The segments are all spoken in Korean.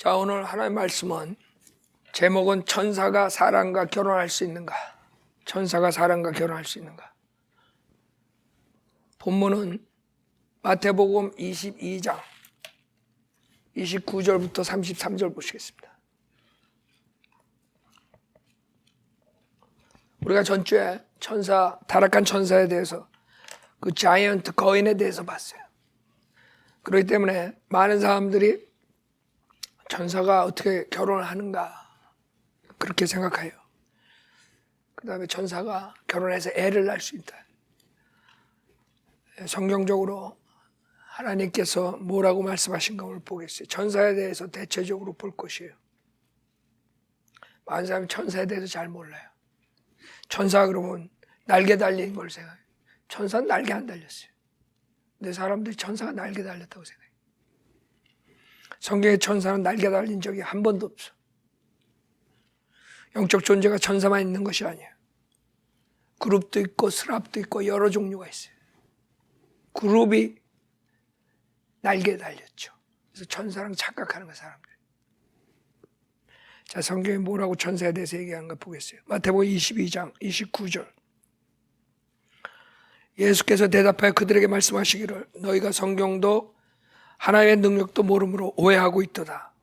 자, 오늘 하나의 말씀은 제목은 천사가 사람과 결혼할 수 있는가? 천사가 사람과 결혼할 수 있는가? 본문은 마태복음 22장 29절부터 33절 보시겠습니다. 우리가 전주에 타락한 천사에 대해서 그 자이언트 거인에 대해서 봤어요. 그렇기 때문에 많은 사람들이 천사가 어떻게 결혼을 하는가 그렇게 생각해요. 그 다음에 천사가 결혼해서 애를 낳을 수 있다. 성경적으로 하나님께서 뭐라고 말씀하신가 오늘 보겠어요. 천사에 대해서 대체적으로 볼 것이에요. 많은 사람이 천사에 대해서 잘 몰라요. 천사 그러면 날개 달린 걸 생각해요. 천사는 날개 안 달렸어요. 근데 사람들이 천사가 날개 달렸다고 생각해요. 성경의 천사는 날개 달린 적이 한 번도 없어. 영적 존재가 천사만 있는 것이 아니에요. 그룹도 있고 스랍도 있고 여러 종류가 있어요. 그룹이 날개 달렸죠. 그래서 천사랑 착각하는 거예요, 사람들이. 자, 성경이 뭐라고 천사에 대해서 얘기하는가 보겠어요. 마태복음 22장 29절. 예수께서 대답하여 그들에게 말씀하시기를 너희가 성경도 하나님의 능력도 모름으로 오해하고 있도다.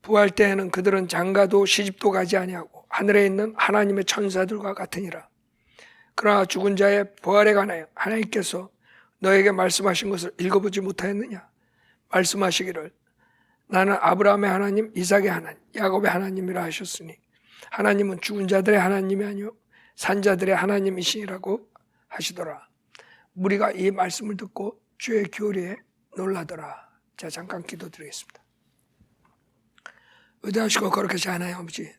부활 때에는 그들은 장가도 시집도 가지 아니하고 하늘에 있는 하나님의 천사들과 같으니라. 그러나 죽은 자의 부활에 관하여 하나님께서 너에게 말씀하신 것을 읽어보지 못하였느냐? 말씀하시기를 나는 아브라함의 하나님, 이삭의 하나님, 야곱의 하나님이라 하셨으니 하나님은 죽은 자들의 하나님이 아니요 산 자들의 하나님이시니라고 하시더라. 무리가 이 말씀을 듣고 주의 교리에 놀라더라. 자, 잠깐 기도드리겠습니다. 위대하시고 거룩하신 하나님 아버지,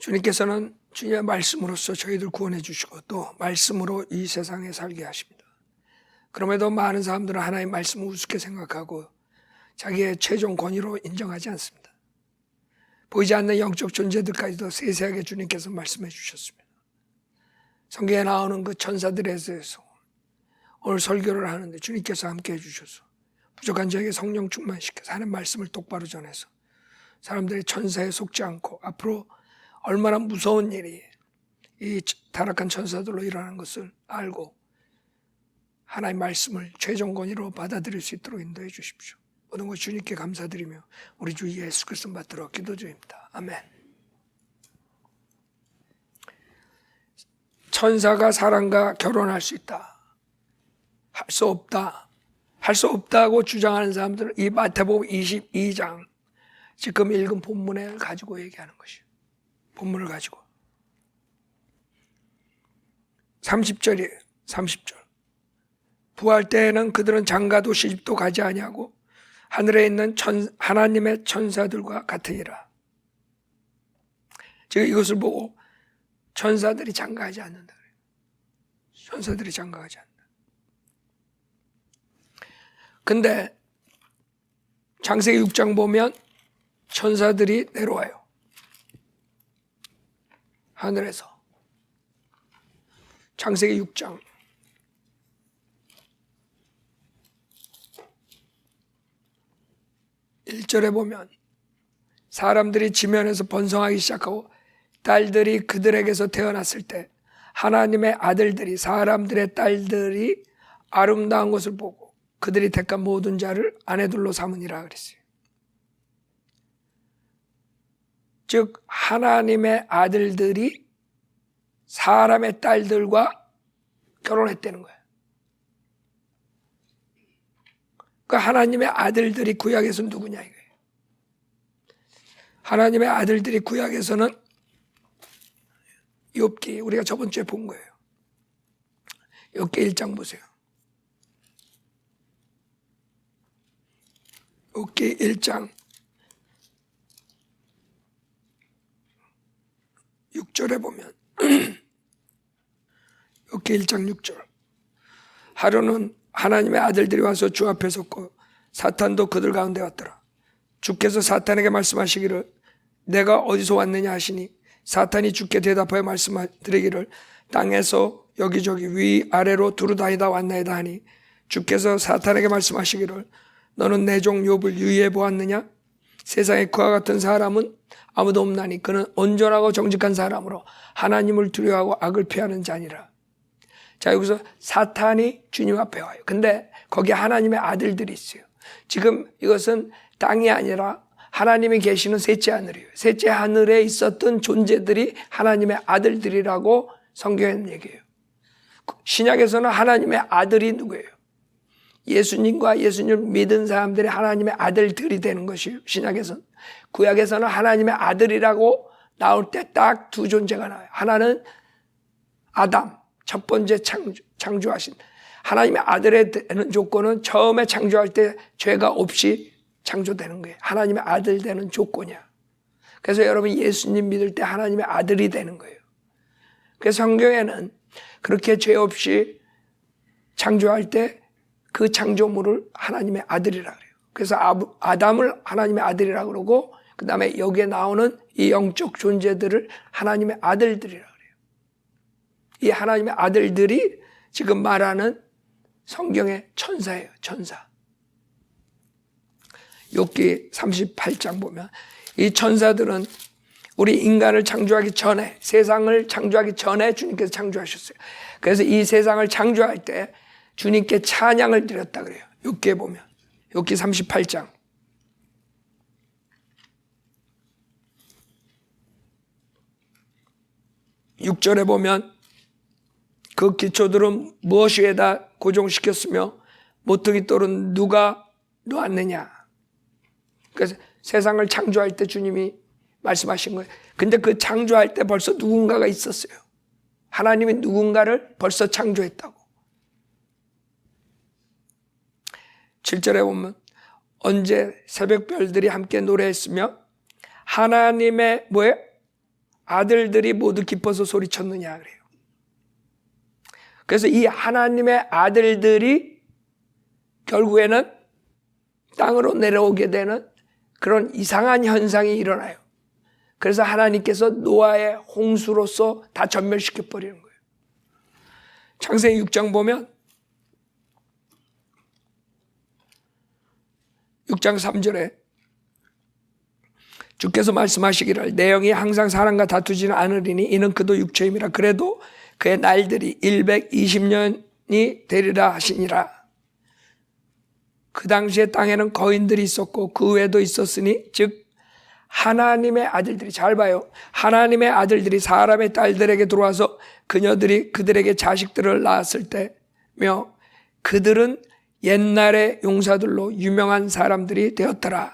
주님께서는 주님의 말씀으로써 저희들 구원해 주시고 또 말씀으로 이 세상에 살게 하십니다. 그럼에도 많은 사람들은 하나님의 말씀을 우습게 생각하고 자기의 최종 권위로 인정하지 않습니다. 보이지 않는 영적 존재들까지도 세세하게 주님께서 말씀해 주셨습니다. 성경에 나오는 그 천사들에 대해서 오늘 설교를 하는데 주님께서 함께 해주셔서 부족한 자에게 성령 충만시켜서 하나님의 말씀을 똑바로 전해서 사람들이 천사에 속지 않고 앞으로 얼마나 무서운 일이 이 타락한 천사들로 일어나는 것을 알고 하나님의 말씀을 최종 권위로 받아들일 수 있도록 인도해 주십시오. 모든 것 주님께 감사드리며 우리 주 예수 그리스도 받들어 기도드립니다. 아멘. 천사가 사람과 결혼할 수 있다. 할 수 없다. 할 수 없다고 주장하는 사람들은 이 마태복음 22장 지금 읽은 본문을 가지고 얘기하는 것이에요. 본문을 가지고 30절이에요. 30절. 부활 때에는 그들은 장가도 시집도 가지 아니하고 하늘에 있는 하나님의 천사들과 같으니라. 제가 이것을 보고 천사들이 장가하지 않는다 그래요. 천사들이 장가하지 않는다. 근데 창세기 6장 보면 천사들이 내려와요. 하늘에서. 창세기 6장 1절에 보면 사람들이 지면에서 번성하기 시작하고 딸들이 그들에게서 태어났을 때 하나님의 아들들이 사람들의 딸들이 아름다운 것을 보고 그들이 택한 모든 자를 아내들로 삼으니라 그랬어요. 즉 하나님의 아들들이 사람의 딸들과 결혼했다는 거예요. 그 하나님의 아들들이 구약에서 누구냐 이거예요. 하나님의 아들들이 구약에서는 욥기 우리가 저번 주에 본 거예요. 욥기 1장 보세요. 욥기 1장 6절에 보면 욥기 1장 6절 하루는 하나님의 아들들이 와서 주 앞에 섰고 사탄도 그들 가운데 왔더라. 주께서 사탄에게 말씀하시기를 내가 어디서 왔느냐 하시니 사탄이 주께 대답하여 말씀드리기를 땅에서 여기저기 위아래로 두루다니다 왔나이다 하니 주께서 사탄에게 말씀하시기를 너는 내 종 욥을 유의해 보았느냐? 세상에 그와 같은 사람은 아무도 없나니 그는 온전하고 정직한 사람으로 하나님을 두려워하고 악을 피하는 자니라. 자, 여기서 사탄이 주님 앞에 와요. 근데 거기 하나님의 아들들이 있어요. 지금 이것은 땅이 아니라 하나님이 계시는 셋째 하늘이에요. 셋째 하늘에 있었던 존재들이 하나님의 아들들이라고 성경에는 얘기해요. 신약에서는 하나님의 아들이 누구예요? 예수님과 예수님을 믿은 사람들이 하나님의 아들들이 되는 것이에요. 신약에서는. 구약에서는 하나님의 아들이라고 나올 때 딱 두 존재가 나와요. 하나는 아담, 첫 번째 창조하신 하나님의 아들이 되는 조건은 처음에 창조할 때 죄가 없이 창조되는 거예요. 하나님의 아들 되는 조건이야. 그래서 여러분 예수님 믿을 때 하나님의 아들이 되는 거예요. 그래서 성경에는 그렇게 죄 없이 창조할 때 그 창조물을 하나님의 아들이라 그래요. 그래서 아담을 하나님의 아들이라 그러고 그 다음에 여기에 나오는 이 영적 존재들을 하나님의 아들들이라 그래요. 이 하나님의 아들들이 지금 말하는 성경의 천사예요. 천사. 욥기 38장 보면 이 천사들은 우리 인간을 창조하기 전에, 세상을 창조하기 전에 주님께서 창조하셨어요. 그래서 이 세상을 창조할 때 주님께 찬양을 드렸다 그래요. 욥기에 보면. 욥기 38장. 6절에 보면 그 기초들은 무엇 위에다 고정시켰으며 모퉁이 돌은 누가 놓았느냐. 그래서 세상을 창조할 때 주님이 말씀하신 거예요. 근데 그 창조할 때 벌써 누군가가 있었어요. 하나님이 누군가를 벌써 창조했다고. 7절에 보면 언제 새벽별들이 함께 노래했으며 하나님의 뭐예요? 아들들이 모두 기뻐서 소리쳤느냐 그래요. 그래서 이 하나님의 아들들이 결국에는 땅으로 내려오게 되는 그런 이상한 현상이 일어나요. 그래서 하나님께서 노아의 홍수로서 다 전멸시켜 버리는 거예요. 창세기 6장 보면 6장 3절에 주께서 말씀하시기를 내 영이 항상 사람과 다투지는 않으리니 이는 그도 육체임이라. 그래도 그의 날들이 120년이 되리라 하시니라. 그 당시에 땅에는 거인들이 있었고 그 외에도 있었으니 즉 하나님의 아들들이, 잘 봐요, 하나님의 아들들이 사람의 딸들에게 들어와서 그녀들이 그들에게 자식들을 낳았을 때며 그들은 옛날의 용사들로 유명한 사람들이 되었더라.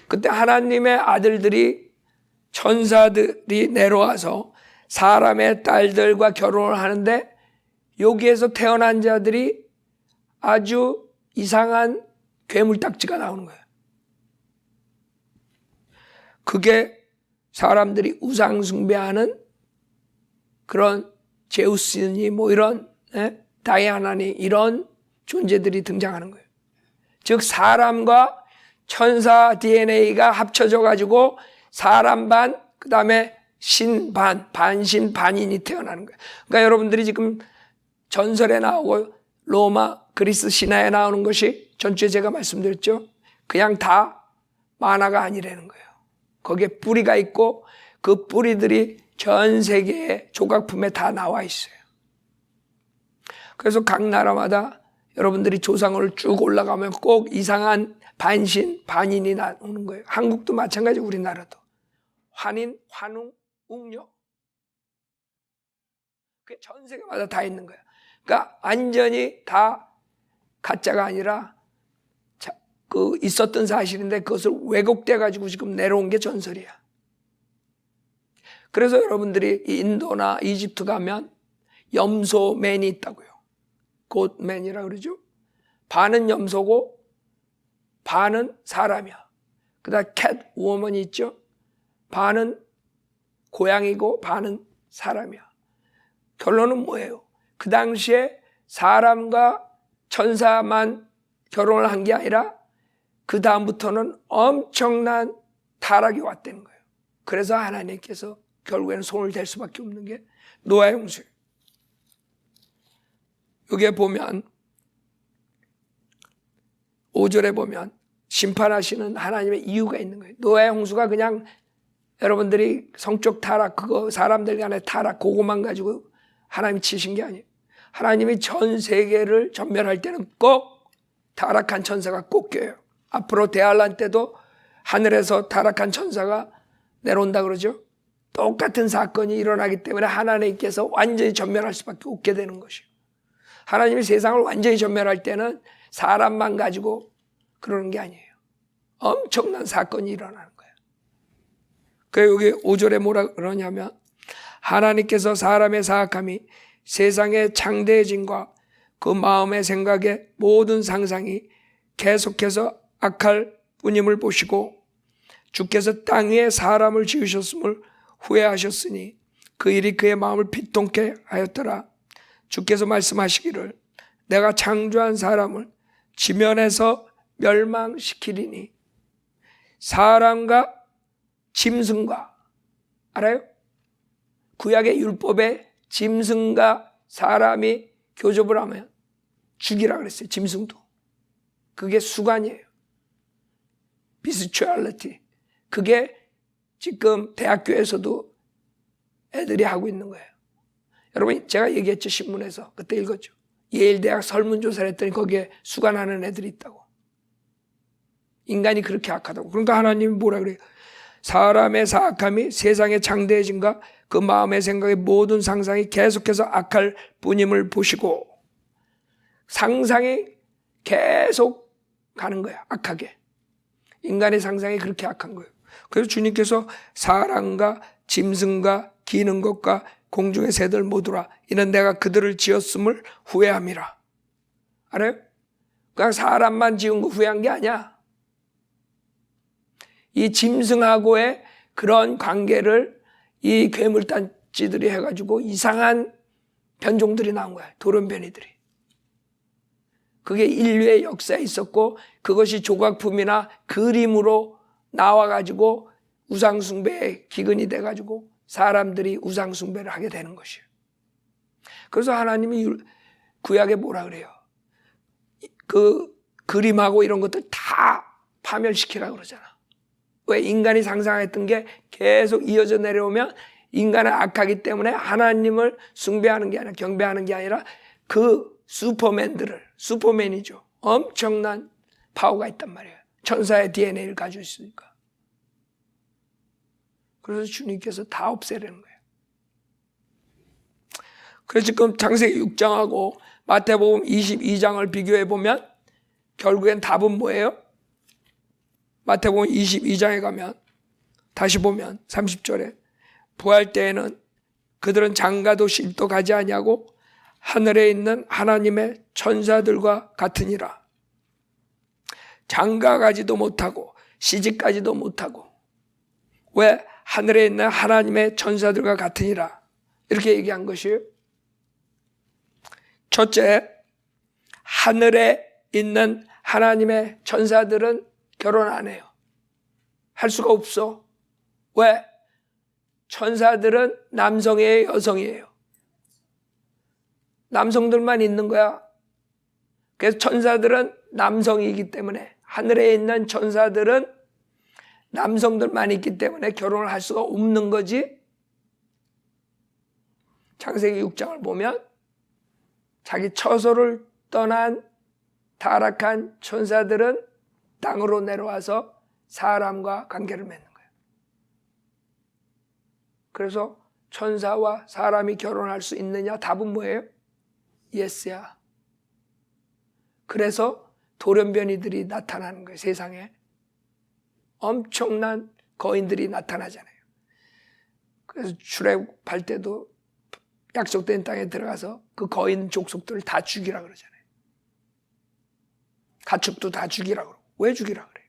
그때 하나님의 아들들이, 천사들이 내려와서 사람의 딸들과 결혼을 하는데 여기에서 태어난 자들이 아주 이상한 괴물딱지가 나오는 거예요. 그게 사람들이 우상 숭배하는 그런 제우스니 뭐 이런 다이아나니 이런 존재들이 등장하는 거예요. 즉 사람과 천사 DNA가 합쳐져 가지고 사람 반, 그 다음에 신 반, 반신 반인이 태어나는 거예요. 그러니까 여러분들이 지금 전설에 나오고 로마, 그리스 신화에 나오는 것이 전주에 제가 말씀드렸죠. 그냥 다 만화가 아니라는 거예요. 거기에 뿌리가 있고 그 뿌리들이 전 세계의 조각품에 다 나와 있어요. 그래서 각 나라마다 여러분들이 조상을 쭉 올라가면 꼭 이상한 반신, 반인이 나오는 거예요. 한국도 마찬가지, 우리나라도. 환인, 환웅, 웅녀. 그게 전 세계마다 다 있는 거예요. 그러니까 완전히 다 가짜가 아니라 그 있었던 사실인데 그것을 왜곡돼 가지고 지금 내려온 게 전설이야. 그래서 여러분들이 인도나 이집트 가면 염소맨이 있다고요. 곶맨이라 그러죠. 반은 염소고 반은 사람이야. 그다음 캣 우먼이 있죠. 반은 고양이고 반은 사람이야. 결론은 뭐예요? 그 당시에 사람과 천사만 결혼을 한 게 아니라 그 다음부터는 엄청난 타락이 왔다는 거예요. 그래서 하나님께서 결국에는 손을 댈 수밖에 없는 게 노아의 홍수예요. 여기에 보면 5절에 보면 심판하시는 하나님의 이유가 있는 거예요. 노아의 홍수가 그냥 여러분들이 성적 타락, 그거 사람들 간의 타락, 그것만 가지고 하나님이 치신 게 아니에요. 하나님이 전 세계를 전멸할 때는 꼭 타락한 천사가 꼭 껴요. 앞으로 대환란 때도 하늘에서 타락한 천사가 내려온다 그러죠. 똑같은 사건이 일어나기 때문에 하나님께서 완전히 전멸할 수밖에 없게 되는 것이에요. 하나님이 세상을 완전히 전멸할 때는 사람만 가지고 그러는 게 아니에요. 엄청난 사건이 일어나는 거예요. 그래서 여기 5절에 뭐라 그러냐면 하나님께서 사람의 사악함이 세상의 창대해짐과 그 마음의 생각의 모든 상상이 계속해서 악할 뿐임을 보시고 주께서 땅 위에 사람을 지으셨음을 후회하셨으니 그 일이 그의 마음을 비통케 하였더라. 주께서 말씀하시기를 내가 창조한 사람을 지면에서 멸망시키리니 사람과 짐승과 알아요? 구약의 율법에 짐승과 사람이 교접을 하면 죽이라 그랬어요. 짐승도. 그게 수관이에요. 비스추얼리티. 그게 지금 대학교에서도 애들이 하고 있는 거예요. 여러분 제가 얘기했죠. 신문에서 그때 읽었죠. 예일대학 설문조사를 했더니 거기에 수관하는 애들이 있다고. 인간이 그렇게 악하다고. 그러니까 하나님이 뭐라 그래요? 사람의 사악함이 세상의 창대해짐과 그 마음의 생각의 모든 상상이 계속해서 악할 뿐임을 보시고 상상이 계속 가는 거야. 악하게. 인간의 상상이 그렇게 악한 거예요. 그래서 주님께서 사람과 짐승과 기는 것과 공중의 새들 모두라 이는 내가 그들을 지었음을 후회함이라. 알아요? 그냥 사람만 지은 거 후회한 게 아니야. 이 짐승하고의 그런 관계를 이 괴물단지들이 해가지고 이상한 변종들이 나온 거야. 돌연변이들이. 그게 인류의 역사에 있었고 그것이 조각품이나 그림으로 나와가지고 우상숭배의 기근이 돼가지고 사람들이 우상숭배를 하게 되는 것이에요. 그래서 하나님이 구약에 뭐라 그래요? 그 그림하고 이런 것들 다 파멸시키라고 그러잖아. 왜? 인간이 상상했던 게 계속 이어져 내려오면 인간은 악하기 때문에 하나님을 숭배하는 게 아니라 경배하는 게 아니라 그 슈퍼맨이죠. 엄청난 파워가 있단 말이에요. 천사의 DNA를 가지고 있으니까. 그래서 주님께서 다 없애려는 거예요. 그래서 지금 창세기 6장하고 마태복음 22장을 비교해 보면 결국엔 답은 뭐예요? 마태복음 22장에 가면 다시 보면 30절에 부활 때에는 그들은 장가도 실도 가지 아니하고 하늘에 있는 하나님의 천사들과 같으니라. 장가 가지도 못하고 시집가지도 못하고 왜? 하늘에 있는 하나님의 천사들과 같으니라. 이렇게 얘기한 것이에요. 첫째, 하늘에 있는 하나님의 천사들은 결혼 안 해요. 할 수가 없어. 왜? 천사들은 남성이에요, 여성이에요? 남성들만 있는 거야. 그래서 천사들은 남성이기 때문에 하늘에 있는 천사들은 남성들만 있기 때문에 결혼을 할 수가 없는 거지. 창세기 6장을 보면 자기 처소를 떠난 타락한 천사들은 땅으로 내려와서 사람과 관계를 맺는 거예요. 그래서 천사와 사람이 결혼할 수 있느냐? 답은 뭐예요? 예스야. 그래서 돌연변이들이 나타나는 거예요. 세상에 엄청난 거인들이 나타나잖아요. 그래서 출애굽할 때도 약속된 땅에 들어가서 그 거인 족속들을 다 죽이라 그러잖아요. 가축도 다 죽이라 그러고. 왜 죽이라 그래요?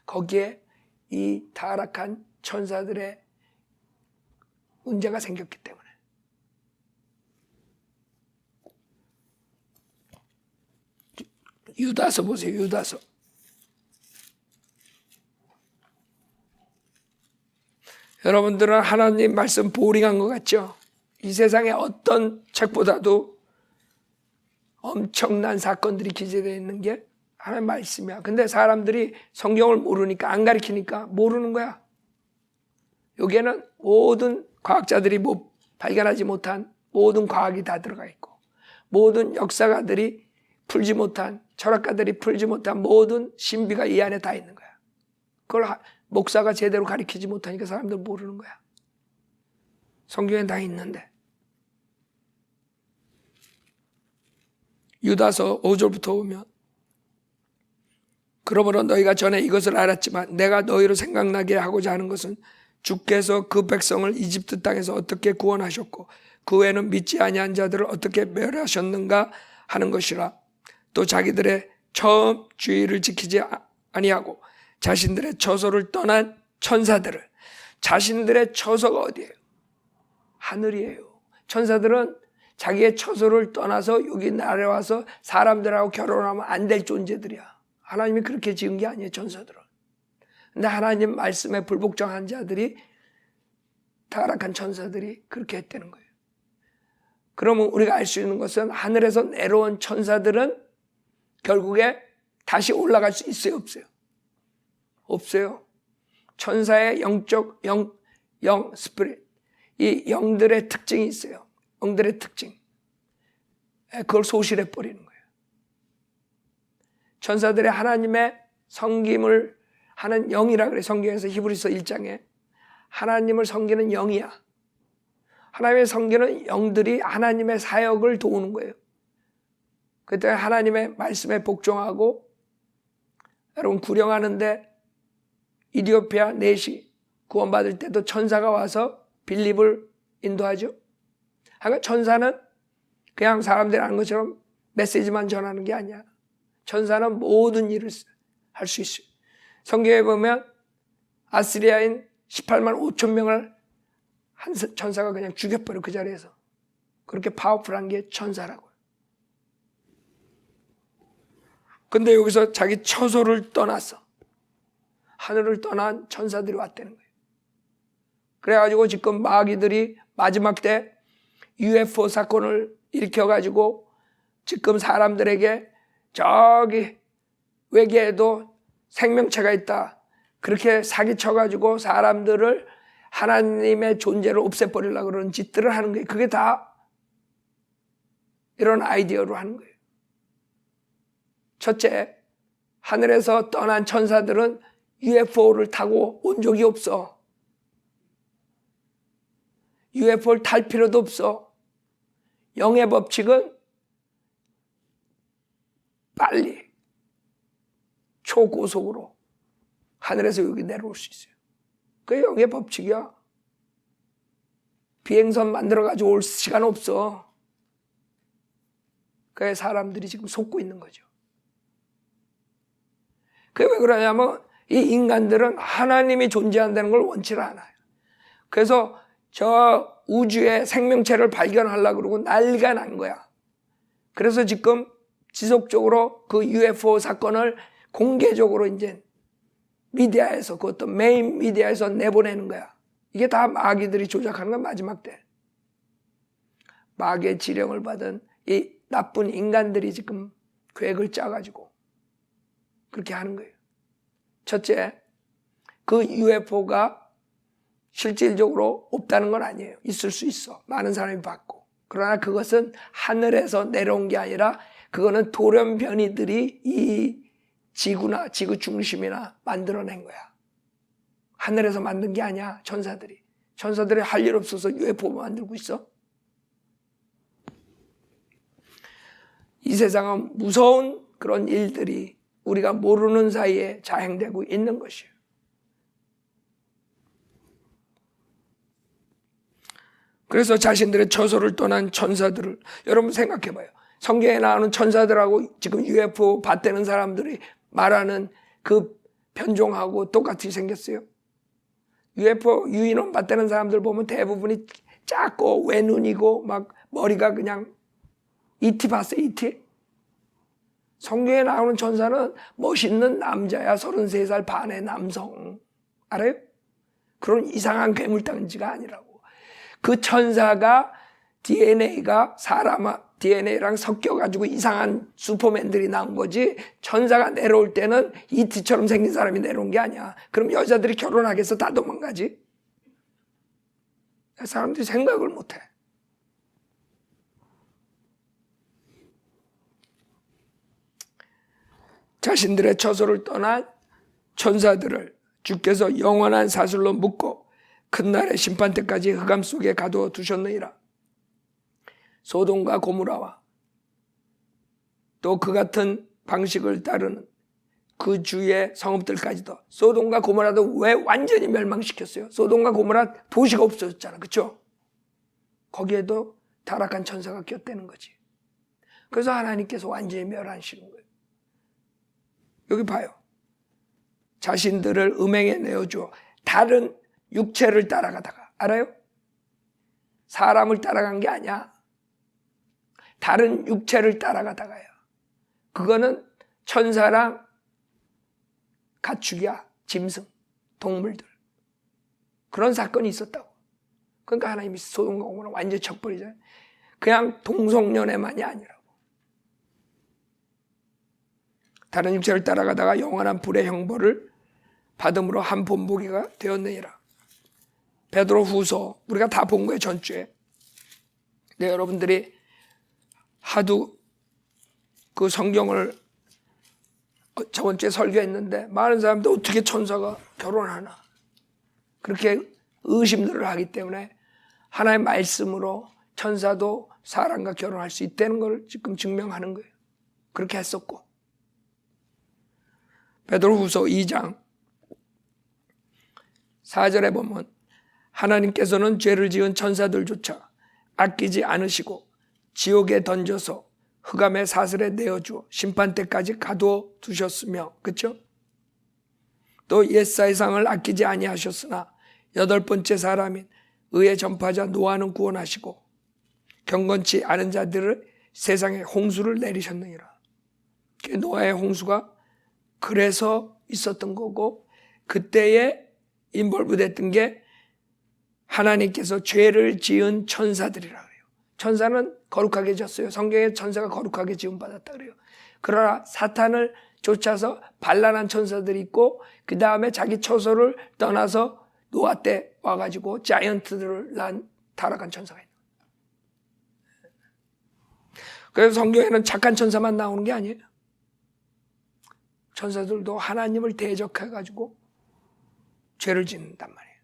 거기에 이 타락한 천사들의 문제가 생겼기 때문에. 유다서 보세요. 유다서. 여러분들은 하나님 말씀 보링한 것 같죠? 이 세상의 어떤 책보다도 엄청난 사건들이 기재되어 있는 게 하나님 말씀이야. 근데 사람들이 성경을 모르니까, 안 가르치니까 모르는 거야. 여기에는 모든 과학자들이 발견하지 못한 모든 과학이 다 들어가 있고, 모든 역사가들이 풀지 못한, 철학가들이 풀지 못한 모든 신비가 이 안에 다 있는 거야. 그걸 목사가 제대로 가르치지 못하니까 사람들 모르는 거야. 성경에 다 있는데. 유다서 5절부터 보면, 그러므로 너희가 전에 이것을 알았지만 내가 너희로 생각나게 하고자 하는 것은 주께서 그 백성을 이집트 땅에서 어떻게 구원하셨고 그 외에는 믿지 아니한 자들을 어떻게 멸하셨는가 하는 것이라. 또 자기들의 처음 주의를 지키지 아니하고 자신들의 처소를 떠난 천사들을, 자신들의 처소가 어디예요? 하늘이에요. 천사들은 자기의 처소를 떠나서 여기 내려와서 사람들하고 결혼하면 안 될 존재들이야. 하나님이 그렇게 지은 게 아니에요, 천사들은. 근데 하나님 말씀에 불복종한 자들이, 타락한 천사들이 그렇게 했다는 거예요. 그러면 우리가 알 수 있는 것은 하늘에서 내려온 천사들은 결국에 다시 올라갈 수 있어요, 없어요? 없어요. 천사의 영적 스피릿, 이 영들의 특징이 있어요. 영들의 특징. 그걸 소실해 버리는 거예요. 천사들의 하나님의 섬김을 하는 영이라 그래. 성경에서 히브리서 1장에 하나님을 섬기는 영이야. 하나님의 섬기는 영들이 하나님의 사역을 도우는 거예요. 그때 하나님의 말씀에 복종하고, 여러분 구령하는데 이디오피아 내시 구원받을 때도 천사가 와서 빌립을 인도하죠. 그러니까 천사는 그냥 사람들이 아는 것처럼 메시지만 전하는 게 아니야. 천사는 모든 일을 할 수 있어요. 성경에 보면 아시리아인 18만 5천 명을 한 천사가 그냥 죽여버려, 그 자리에서. 그렇게 파워풀한 게 천사라고요. 근데 여기서 자기 처소를 떠나서 하늘을 떠난 천사들이 왔다는 거예요. 그래가지고 지금 마귀들이 마지막 때 UFO 사건을 일으켜가지고 지금 사람들에게 저기 외계에도 생명체가 있다, 그렇게 사기쳐가지고 사람들을 하나님의 존재를 없애버리려고 그러는 짓들을 하는 거예요. 그게 다 이런 아이디어로 하는 거예요. 첫째, 하늘에서 떠난 천사들은 UFO를 타고 온 적이 없어. UFO를 탈 필요도 없어. 영의 법칙은 빨리 초고속으로 하늘에서 여기 내려올 수 있어요. 그게 영의 법칙이야. 비행선 만들어가지고 올 시간 없어. 그게 사람들이 지금 속고 있는 거죠. 그게 왜 그러냐면 이 인간들은 하나님이 존재한다는 걸 원치를 않아요. 그래서 저 우주의 생명체를 발견하려고 그러고 난리가 난 거야. 그래서 지금 지속적으로 그 UFO 사건을 공개적으로 이제 미디어에서, 그것도 메인 미디어에서 내보내는 거야. 이게 다 마귀들이 조작하는 건 마지막 때. 마귀의 지령을 받은 이 나쁜 인간들이 지금 계획을 짜가지고 그렇게 하는 거예요. 첫째, 그 UFO가 실질적으로 없다는 건 아니에요. 있을 수 있어. 많은 사람이 봤고. 그러나 그것은 하늘에서 내려온 게 아니라 그거는 돌연변이들이 이 지구나 지구 중심이나 만들어낸 거야. 하늘에서 만든 게 아니야, 천사들이. 천사들이 할 일 없어서 UFO 만들고 있어? 이 세상은 무서운 그런 일들이 우리가 모르는 사이에 자행되고 있는 것이에요. 그래서 자신들의 처소를 떠난 천사들을, 여러분 생각해봐요. 성경에 나오는 천사들하고 지금 UFO 봤다는 사람들이 말하는 그 변종하고 똑같이 생겼어요. UFO 유인원 봤다는 사람들 보면 대부분이 작고 외눈이고 막 머리가 그냥 E.T. 봤어요, E.T.? 성경에 나오는 천사는 멋있는 남자야. 33살 반의 남성. 알아요? 그런 이상한 괴물단지가 아니라고. 그 천사가 DNA가 사람 DNA랑 섞여가지고 이상한 슈퍼맨들이 나온 거지, 천사가 내려올 때는 이티처럼 생긴 사람이 내려온 게 아니야. 그럼 여자들이 결혼하겠어? 다 도망가지. 사람들이 생각을 못해. 자신들의 처소를 떠난 천사들을 주께서 영원한 사슬로 묶고 큰 날의 심판 때까지 흑암 속에 가두어 두셨느니라. 소돔과 고모라와 또 그 같은 방식을 따르는 그 주의 성읍들까지도. 소돔과 고모라도 왜 완전히 멸망시켰어요? 소돔과 고모라 도시가 없어졌잖아, 그렇죠? 거기에도 타락한 천사가 꼈다는 거지. 그래서 하나님께서 완전히 멸하시는 거예요. 여기 봐요. 자신들을 음행에 내어주어 다른 육체를 따라가다가, 알아요? 사람을 따라간 게 아니야. 다른 육체를 따라가다가요. 그거는 천사랑 가축이야. 짐승, 동물들. 그런 사건이 있었다고. 그러니까 하나님이 소돔과 고모라 완전히 쳐버리잖아요. 그냥 동성연애만이 아니라고. 다른 육체를 따라가다가 영원한 불의 형벌을 받음으로 한 본보기가 되었느니라. 베드로 후서 우리가 다 본 거예요, 전주에. 네, 여러분들이 하도 그 성경을 저번 주에 설교했는데 많은 사람들 어떻게 천사가 결혼하나 그렇게 의심들을 하기 때문에 하나의 말씀으로 천사도 사람과 결혼할 수 있다는 걸 지금 증명하는 거예요. 그렇게 했었고, 베드로후서 2장 4절에 보면 하나님께서는 죄를 지은 천사들조차 아끼지 않으시고 지옥에 던져서 흑암의 사슬에 내어주어 심판 때까지 가두어 두셨으며, 그렇죠? 또 옛사회상을 아끼지 아니하셨으나 여덟 번째 사람인 의의 전파자 노아는 구원하시고 경건치 않은 자들을 세상에 홍수를 내리셨느니라. 노아의 홍수가 그래서 있었던 거고, 그때에 인볼브 됐던 게 하나님께서 죄를 지은 천사들이라 그래요. 천사는 거룩하게 지었어요. 성경에 천사가 거룩하게 지음 받았다 그래요. 그러나 사탄을 쫓아서 반란한 천사들이 있고, 그 다음에 자기 처소를 떠나서 노아 때 와가지고 자이언트들을 낳은 타락한 천사가 있는 거예요. 그래서 성경에는 착한 천사만 나오는 게 아니에요. 천사들도 하나님을 대적해가지고 죄를 짓는단 말이에요.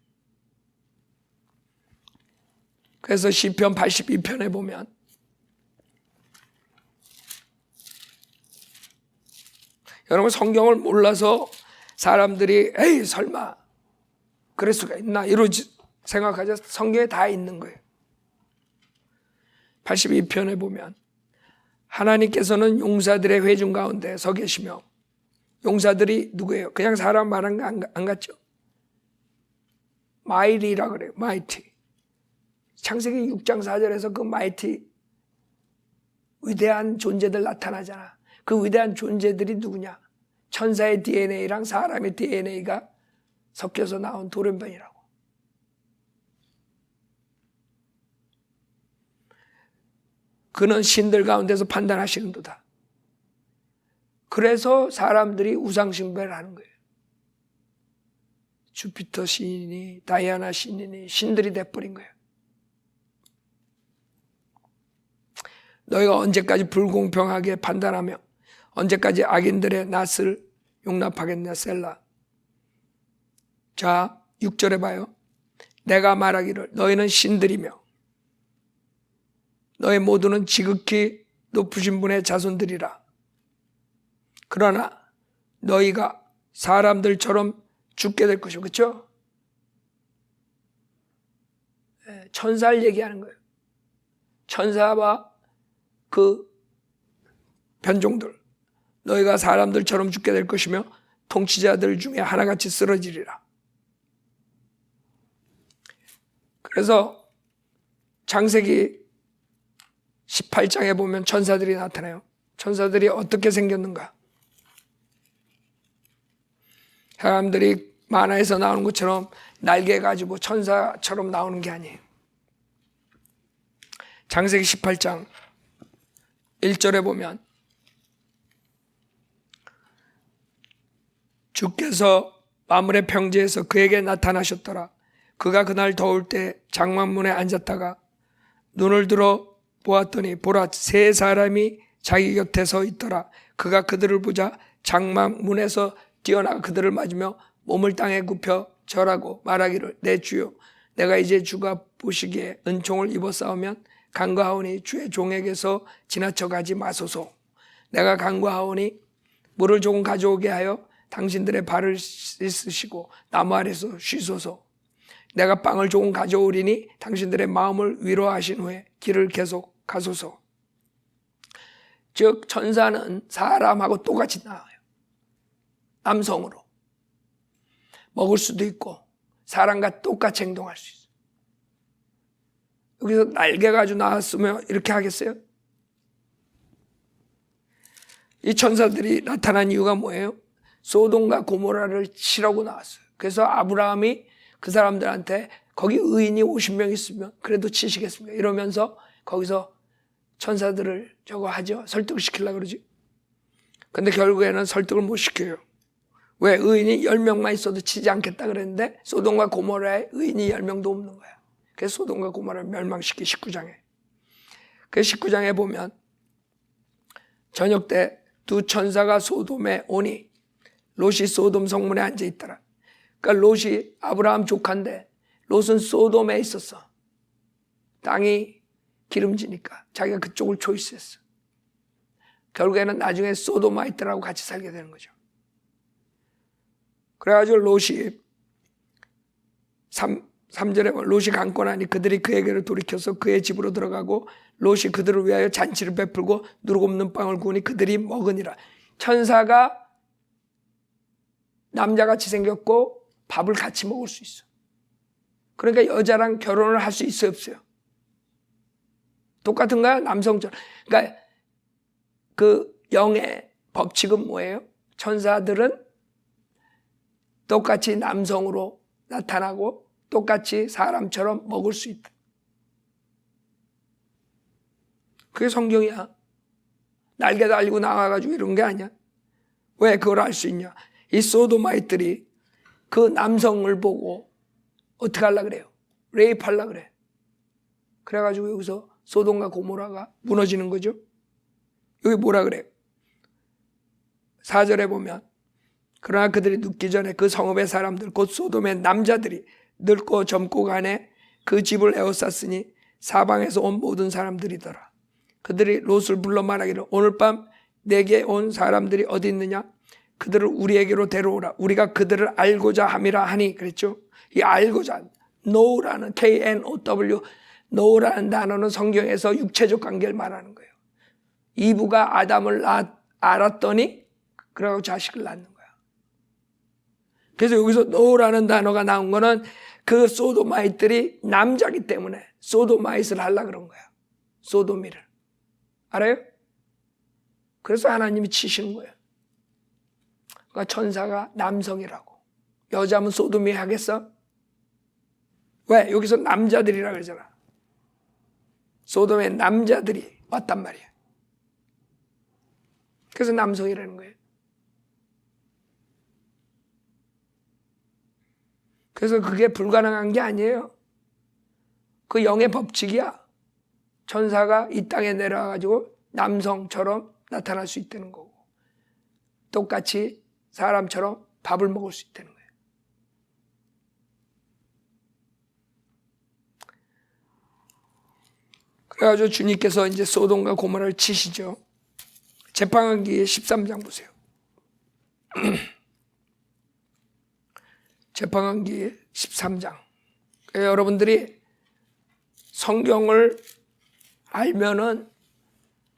그래서 시편 82편에 보면 여러분, 성경을 몰라서 사람들이 에이 설마 그럴 수가 있나 이러지 생각하자. 성경에 다 있는 거예요. 82편에 보면 하나님께서는 용사들의 회중 가운데 서 계시며, 용사들이 누구예요? 그냥 사람 말한 거 안 같죠? 마이리라 그래요. 마이티. 창세기 6장 4절에서 그 마이티 위대한 존재들 나타나잖아. 그 위대한 존재들이 누구냐? 천사의 DNA랑 사람의 DNA가 섞여서 나온 돌연변이라고. 그는 신들 가운데서 판단하시는도다. 그래서 사람들이 우상숭배를 하는 거예요. 주피터 신이니 다이아나 신이니 신들이 돼버린 거예요. 너희가 언제까지 불공평하게 판단하며 언제까지 악인들의 낯을 용납하겠냐 셀라. 자, 6절에 봐요. 내가 말하기를 너희는 신들이며 너희 모두는 지극히 높으신 분의 자손들이라. 그러나 너희가 사람들처럼 죽게 될 것이고, 그렇죠? 천사를 얘기하는 거예요. 천사와 그 변종들, 너희가 사람들처럼 죽게 될 것이며 통치자들 중에 하나같이 쓰러지리라. 그래서 창세기 18장에 보면 천사들이 나타나요. 천사들이 어떻게 생겼는가? 사람들이 만화에서 나오는 것처럼 날개 가지고 천사처럼 나오는 게 아니에요. 창세기 18장 1절에 보면 주께서 마물의 평지에서 그에게 나타나셨더라. 그가 그날 더울 때 장막문에 앉았다가 눈을 들어 보았더니 보라 세 사람이 자기 곁에 서 있더라. 그가 그들을 보자 장막문에서 뛰어나가 그들을 맞으며 몸을 땅에 굽혀 절하고 말하기를 내 주여 내가 이제 주가 보시기에 은총을 입었사오면 간구하오니 주의 종에게서 지나쳐 가지 마소서. 내가 간구하오니 물을 조금 가져오게 하여 당신들의 발을 씻으시고 나무 아래서 쉬소서. 내가 빵을 조금 가져오리니 당신들의 마음을 위로하신 후에 길을 계속 가소서. 즉 천사는 사람하고 똑같이 나와요. 남성으로 먹을 수도 있고 사람과 똑같이 행동할 수 있어요. 여기서 날개 가지고 나왔으면 이렇게 하겠어요? 이 천사들이 나타난 이유가 뭐예요? 소돔과 고모라를 치라고 나왔어요. 그래서 아브라함이 그 사람들한테 거기 의인이 50명 있으면 그래도 치시겠습니까? 이러면서 거기서 천사들을 저거 하죠. 설득시키려고 그러지. 근데 결국에는 설득을 못 시켜요. 왜? 의인이 10명만 있어도 치지 않겠다 그랬는데 소돔과 고모라에 의인이 10명도 없는 거야. 그래서 소돔과 고모라를 멸망시키 19장에. 그 19장에 보면 저녁 때 두 천사가 소돔에 오니 롯이 소돔 성문에 앉아 있더라. 그러니까 롯이 아브라함 조카인데 롯은 소돔에 있었어. 땅이 기름지니까 자기가 그쪽을 초이스했어. 결국에는 나중에 소도마이트라고 같이 살게 되는 거죠. 그래가지고 롯이 3절에 보면 롯이 강권하니 그들이 그에게로 돌이켜서 그의 집으로 들어가고 롯이 그들을 위하여 잔치를 베풀고 누룩 없는 빵을 구우니 그들이 먹으니라. 천사가 남자같이 생겼고 밥을 같이 먹을 수 있어. 그러니까 여자랑 결혼을 할 수 있어요, 없어요? 똑같은가요? 남성처럼. 그러니까 그 영의 법칙은 뭐예요? 천사들은 똑같이 남성으로 나타나고 똑같이 사람처럼 먹을 수 있다. 그게 성경이야. 날개 달리고 나가가지고 이런 게 아니야. 왜 그걸 알 수 있냐? 이 소도마이트들이 그 남성을 보고 어떻게 하려고 그래요? 레이프하려고 그래. 그래가지고 여기서 소돔과 고모라가 무너지는 거죠. 여기 뭐라 그래요? 4절에 보면 그러나 그들이 눕기 전에 그 성읍의 사람들 곧 소돔의 남자들이 늙고 젊고 간에 그 집을 에워쌌으니 사방에서 온 모든 사람들이더라. 그들이 롯을 불러 말하기를 오늘 밤 내게 온 사람들이 어디 있느냐? 그들을 우리에게로 데려오라. 우리가 그들을 알고자 함이라 하니 그랬죠. 이 알고자 know라는 K-N-O-W know라는 단어는 성경에서 육체적 관계를 말하는 거예요. 이브가 아담을 알았더니 그러고 자식을 낳는 거야. 그래서 여기서 know라는 단어가 나온 거는 그 소도마이트들이 남자기 때문에 소도마이트를 하려고 그런 거야. 소도미를. 알아요? 그래서 하나님이 치시는 거예요. 그러니까 천사가 남성이라고. 여자면 소도미 하겠어? 왜? 여기서 남자들이라 그러잖아. 소돔의 남자들이 왔단 말이야. 그래서 남성이라는 거예요. 그래서 그게 불가능한 게 아니에요. 그 영의 법칙이야. 천사가 이 땅에 내려와가지고 남성처럼 나타날 수 있다는 거고 똑같이 사람처럼 밥을 먹을 수 있다는 거예요. 그래가지고 주님께서 이제 소돔과 고모라를 치시죠. 재판하기 13장 보세요. 재판하기 13장. 여러분들이 성경을 알면은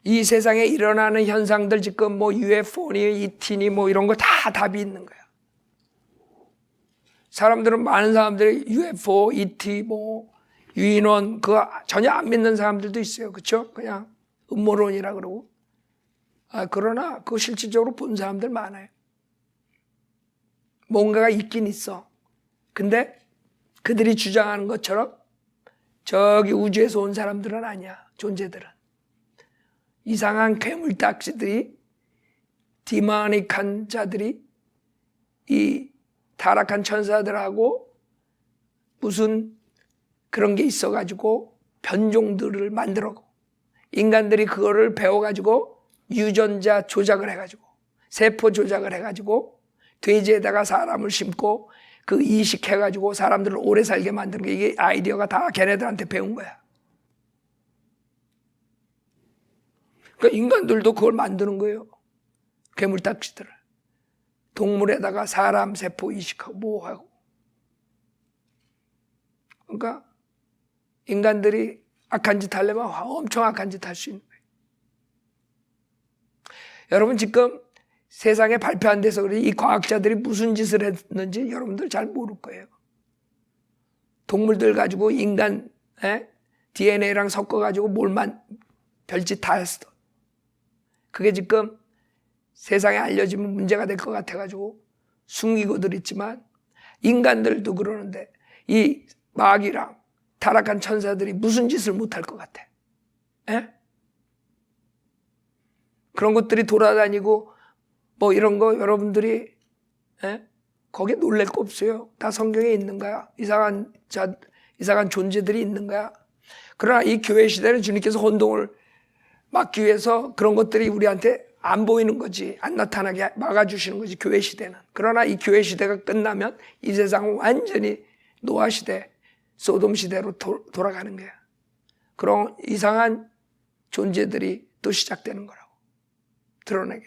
이 세상에 일어나는 현상들 지금 뭐 UFO니 ET니 뭐 이런 거 다 답이 있는 거야. 사람들은 많은 사람들이 UFO, ET 뭐 유인원 그거 전혀 안 믿는 사람들도 있어요. 그렇죠? 그냥 음모론이라 그러고. 그러나 그거 실질적으로 본 사람들 많아요. 뭔가가 있긴 있어. 근데 그들이 주장하는 것처럼 저기 우주에서 온 사람들은 아니야. 존재들은 이상한 괴물딱지들이, 디마닉한 자들이 이 타락한 천사들하고 무슨 그런 게 있어가지고 변종들을 만들었고, 인간들이 그거를 배워가지고 유전자 조작을 해가지고 세포 조작을 해가지고 돼지에다가 사람을 심고 그 이식해가지고 사람들을 오래 살게 만드는 게, 이게 아이디어가 다 걔네들한테 배운 거야. 그러니까 인간들도 그걸 만드는 거예요. 괴물딱지들을. 동물에다가 사람 세포 이식하고 뭐 하고. 그러니까 인간들이 악한 짓 하려면 엄청 악한 짓 할 수 있는 거예요. 여러분 지금 세상에 발표 안 돼서 그래, 이 과학자들이 무슨 짓을 했는지 여러분들 잘 모를 거예요. 동물들 가지고 인간 DNA랑 섞어가지고 뭘만 별짓 다 했어. 그게 지금 세상에 알려지면 문제가 될 것 같아가지고 숨기고들 있지만, 인간들도 그러는데 이 마귀랑 타락한 천사들이 무슨 짓을 못할 것 같아? 그런 것들이 돌아다니고 뭐 이런 거 여러분들이 거기에 놀랄 거 없어요. 다 성경에 있는 거야. 이상한 존재들이 있는 거야. 그러나 이 교회 시대는 주님께서 혼동을 막기 위해서 그런 것들이 우리한테 안 보이는 거지, 안 나타나게 막아주시는 거지, 교회 시대는. 그러나 이 교회 시대가 끝나면 이 세상은 완전히 노아 시대, 소돔 시대로 돌아가는 거야. 그런 이상한 존재들이 또 시작되는 거라고, 드러내게.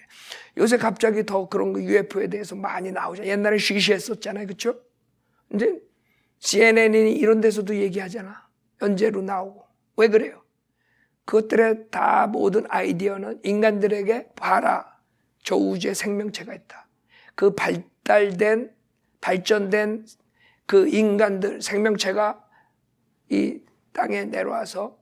요새 갑자기 더 그런 거 UFO에 대해서 많이 나오죠. 옛날에 쉬쉬했었잖아요, 그렇죠? 이제 CNN이 이런 데서도 얘기하잖아. 연재로 나오고. 왜 그래요? 그것들의 다 모든 아이디어는 인간들에게, 봐라, 저 우주에 생명체가 있다. 그 발전된 그 인간들, 생명체가 이 땅에 내려와서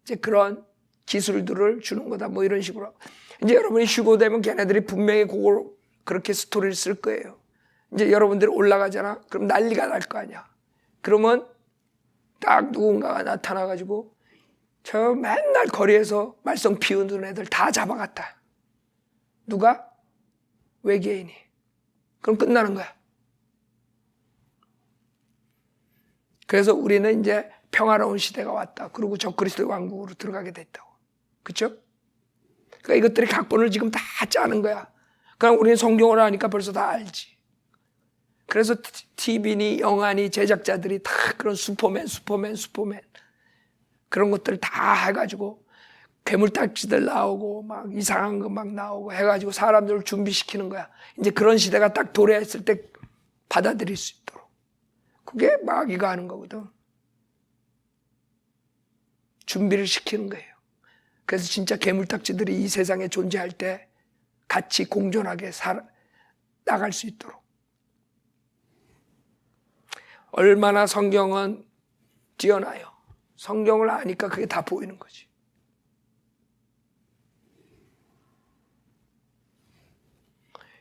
이제 그런 기술들을 주는 거다. 뭐 이런 식으로. 이제 여러분이 쉬고 되면 걔네들이 분명히 그걸 그렇게 스토리를 쓸 거예요. 이제 여러분들이 올라가잖아. 그럼 난리가 날 거 아니야. 그러면 딱 누군가가 나타나가지고 저 맨날 거리에서 말썽 피우는 애들 다 잡아갔다. 누가? 외계인이. 그럼 끝나는 거야. 그래서 우리는 이제 평화로운 시대가 왔다. 그리고 적그리스도 왕국으로 들어가게 됐다고. 그렇죠? 그러니까 이것들이 각본을 지금 다 짜는 거야. 그럼 우리는 성경을 하니까 벌써 다 알지. 그래서 TV니 영화니 제작자들이 다 그런 슈퍼맨 그런 것들 다 해가지고 괴물딱지들 나오고 막 이상한 거 막 나오고 해가지고 사람들을 준비시키는 거야. 이제 그런 시대가 딱 도래했을 때 받아들일 수 있도록. 그게 마귀가 하는 거거든. 준비를 시키는 거예요. 그래서 진짜 괴물딱지들이 이 세상에 존재할 때 같이 공존하게 나갈 수 있도록. 얼마나 성경은 뛰어나요. 성경을 아니까 그게 다 보이는 거지.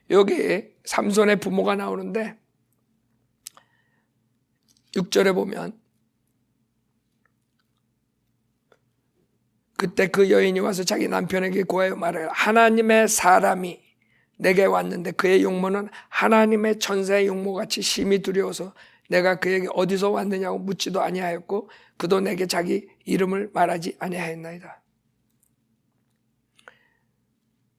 여기 삼손의 부모가 나오는데 6절에 보면 그때 그 여인이 와서 자기 남편에게 고하여 말해요. 하나님의 사람이 내게 왔는데 그의 용모는 하나님의 천사의 용모같이 심히 두려워서 내가 그에게 어디서 왔느냐고 묻지도 아니하였고 그도 내게 자기 이름을 말하지 아니하였나이다.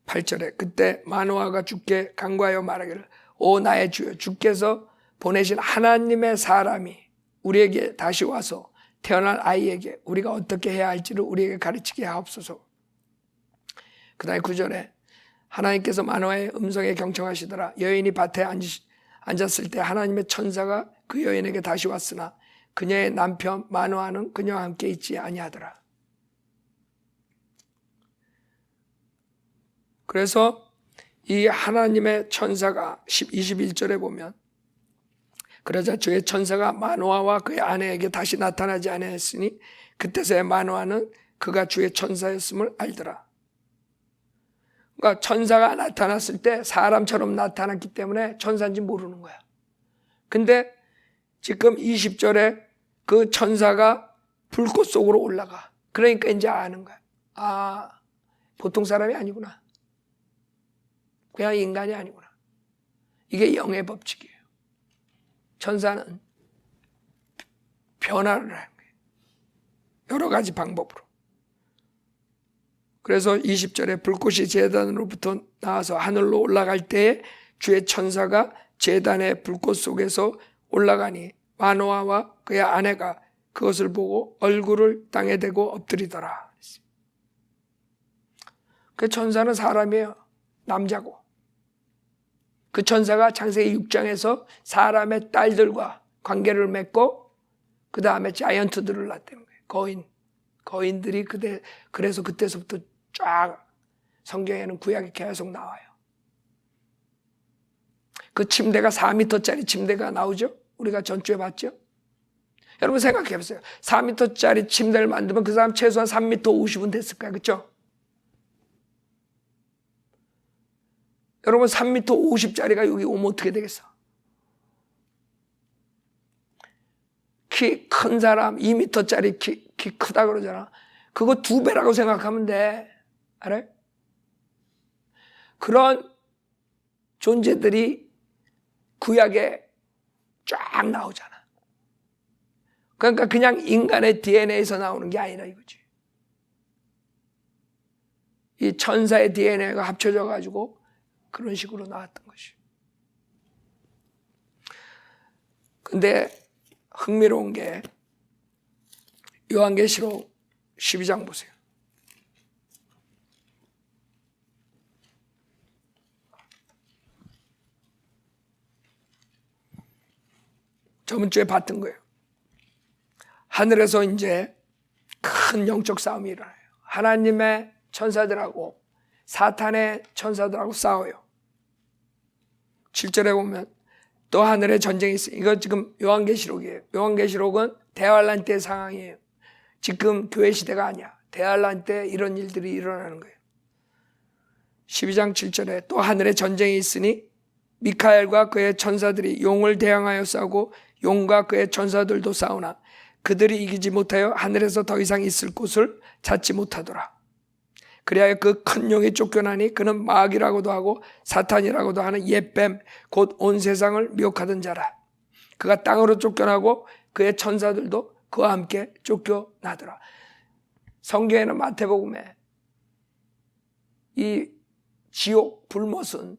8절에 그때 마노아가 주께 간구하여 말하기를 오 나의 주여, 주께서 보내신 하나님의 사람이 우리에게 다시 와서 태어날 아이에게 우리가 어떻게 해야 할지를 우리에게 가르치게 하옵소서. 그 다음에 9절에 하나님께서 마노아의 음성에 경청하시더라. 여인이 밭에 앉았을 때 하나님의 천사가 그 여인에게 다시 왔으나 그녀의 남편 마노아는 그녀와 함께 있지 아니하더라. 그래서 이 하나님의 천사가 21절에 보면 그러자 주의 천사가 마노아와 그의 아내에게 다시 나타나지 아니하였으니 그때서야 마노아는 그가 주의 천사였음을 알더라. 그러니까 천사가 나타났을 때 사람처럼 나타났기 때문에 천사인지 모르는 거야. 근데 지금 20절에 그 천사가 불꽃 속으로 올라가. 그러니까 이제 아는 거야. 아, 보통 사람이 아니구나. 그냥 인간이 아니구나. 이게 영의 법칙이에요. 천사는 변화를 하는 거예요. 여러 가지 방법으로. 그래서 20절에 불꽃이 제단으로부터 나와서 하늘로 올라갈 때에 주의 천사가 제단의 불꽃 속에서 올라가니 마노아와 그의 아내가 그것을 보고 얼굴을 땅에 대고 엎드리더라. 그 천사는 사람이에요. 남자고. 그 천사가 창세기 6장에서 사람의 딸들과 관계를 맺고 그 다음에 자이언트들을 낳았다는 거예요. 거인들이 그래서 그때서부터 쫙 성경에는 구약이 계속 나와요. 그 침대가 4m짜리 침대가 나오죠. 우리가 전주에 봤죠. 여러분 생각해 보세요. 4m짜리 침대를 만들면 그 사람 최소한 3m 50은 됐을 거야. 그렇죠? 여러분 3m 50짜리가 여기 오면 어떻게 되겠어? 키 큰 사람 2m짜리 키 크다 그러잖아. 그거 2배라고 생각하면 돼. 알아요? 그런 존재들이 구약에 쫙 나오잖아. 그러니까 그냥 인간의 DNA에서 나오는 게 아니라 이거지. 이 천사의 DNA가 합쳐져 가지고 그런 식으로 나왔던 것이. 근데 흥미로운 게 요한계시록 12장 보세요. 저번 주에 봤던 거예요. 하늘에서 이제 큰 영적 싸움이 일어나요. 하나님의 천사들하고 사탄의 천사들하고 싸워요. 7절에 보면 또 하늘에 전쟁이 있어요. 이거 지금 요한계시록이에요. 요한계시록은 대환란 때 상황이에요. 지금 교회 시대가 아니야. 대환란 때 이런 일들이 일어나는 거예요. 12장 7절에 또 하늘에 전쟁이 있으니 미카엘과 그의 천사들이 용을 대항하여 싸우고 용과 그의 천사들도 싸우나 그들이 이기지 못하여 하늘에서 더 이상 있을 곳을 찾지 못하더라. 그리하여 그 큰 용이 쫓겨나니 그는 마귀라고도 하고 사탄이라고도 하는 옛뱀 곧 온 세상을 미혹하던 자라. 그가 땅으로 쫓겨나고 그의 천사들도 그와 함께 쫓겨나더라. 성경에는 마태복음에 이 지옥 불못은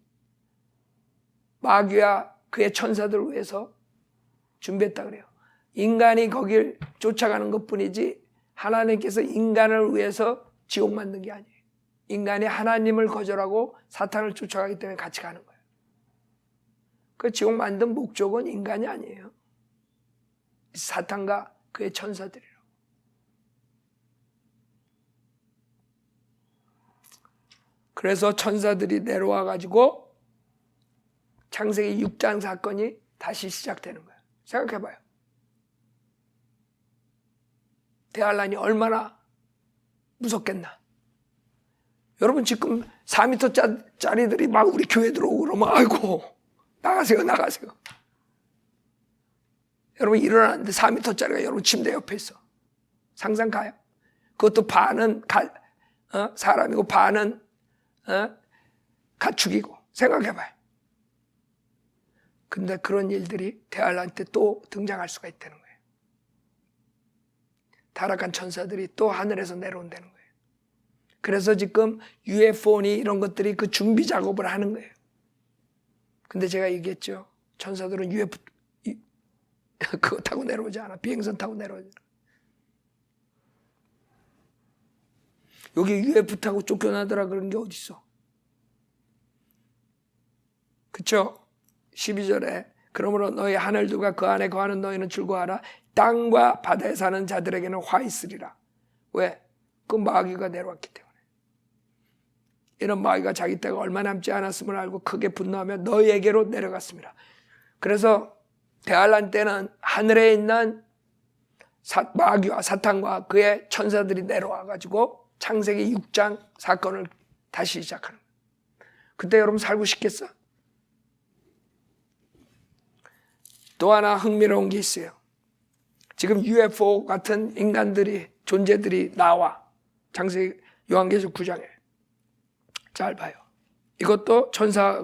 마귀와 그의 천사들을 위해서 준비했다 그래요. 인간이 거길 쫓아가는 것뿐이지 하나님께서 인간을 위해서 지옥 만든 게 아니에요. 인간이 하나님을 거절하고 사탄을 쫓아가기 때문에 같이 가는 거예요. 그 지옥 만든 목적은 인간이 아니에요. 사탄과 그의 천사들이라고. 그래서 천사들이 내려와 가지고 창세기 6장 사건이 다시 시작되는 거예요. 생각해봐요. 대환란이 얼마나 무섭겠나. 여러분 지금 4m짜리들이 막 우리 교회 들어오고 그러면 아이고 나가세요. 여러분 일어났는데 4m짜리가 여러분 침대 옆에 있어. 상상 가요? 그것도 반은 사람이고 반은 가축이고. 생각해봐요. 근데 그런 일들이 대환란 때 또 등장할 수가 있다는 거예요. 타락한 천사들이 또 하늘에서 내려온다는 거예요. 그래서 지금 UFO니 이런 것들이 그 준비 작업을 하는 거예요. 근데 제가 얘기했죠. 천사들은 UFO 그거 타고 내려오지 않아. 비행선 타고 내려오지 않아. 여기 UFO 타고 쫓겨나더라 그런 게 어딨어. 그쵸? 12절에 그러므로 너희 하늘들과 그 안에 거하는 너희는 즐거워하라. 땅과 바다에 사는 자들에게는 화 있으리라. 왜? 그 마귀가 내려왔기 때문에. 이런 마귀가 자기 때가 얼마 남지 않았음을 알고 크게 분노하며 너희에게로 내려갔습니다. 그래서 대환란 때는 하늘에 있는 마귀와 사탄과 그의 천사들이 내려와가지고 창세기 6장 사건을 다시 시작하는 거예요. 그때 여러분 살고 싶겠어? 또 하나 흥미로운 게 있어요. 지금 UFO 같은 인간들이, 존재들이 나와. 창세기 요한계시록 9장에. 잘 봐요. 이것도 천사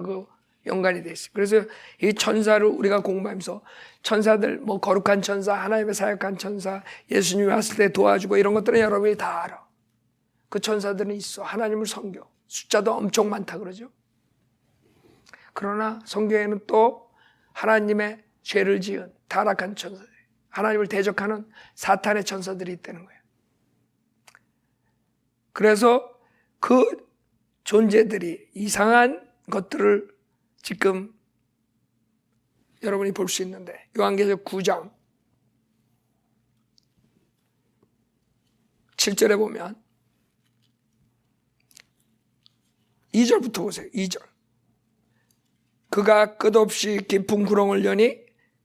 연관이 돼 있어요. 그래서 이 천사를 우리가 공부하면서 천사들, 뭐 거룩한 천사, 하나님의 사역한 천사, 예수님이 왔을 때 도와주고 이런 것들은 여러분이 다 알아. 그 천사들은 있어. 하나님을 섬겨. 숫자도 엄청 많다 그러죠. 그러나 성경에는 또 하나님의 죄를 지은 타락한 천사들, 하나님을 대적하는 사탄의 천사들이 있다는 거예요. 그래서 그 존재들이 이상한 것들을 지금 여러분이 볼 수 있는데, 요한계시록 9장 7절에 보면 2절부터 보세요. 2절. 그가 끝없이 깊은 구렁을 여니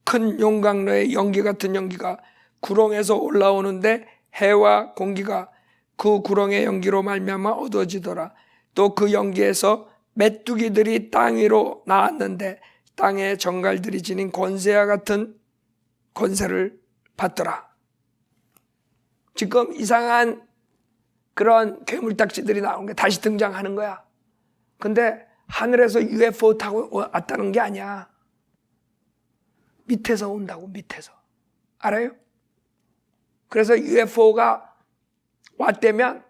큰 용광로의 연기 같은 연기가 구렁에서 올라오는데 해와 공기가 그 구렁의 연기로 말미암아 어두워지더라. 또 그 연기에서 메뚜기들이 땅 위로 나왔는데 땅의 정갈들이 지닌 권세와 같은 권세를 받더라. 지금 이상한 그런 괴물딱지들이 나오는 게 다시 등장하는 거야. 근데 하늘에서 UFO 타고 왔다는 게 아니야. 밑에서 온다고, 밑에서. 알아요? 그래서 UFO가 왔다면,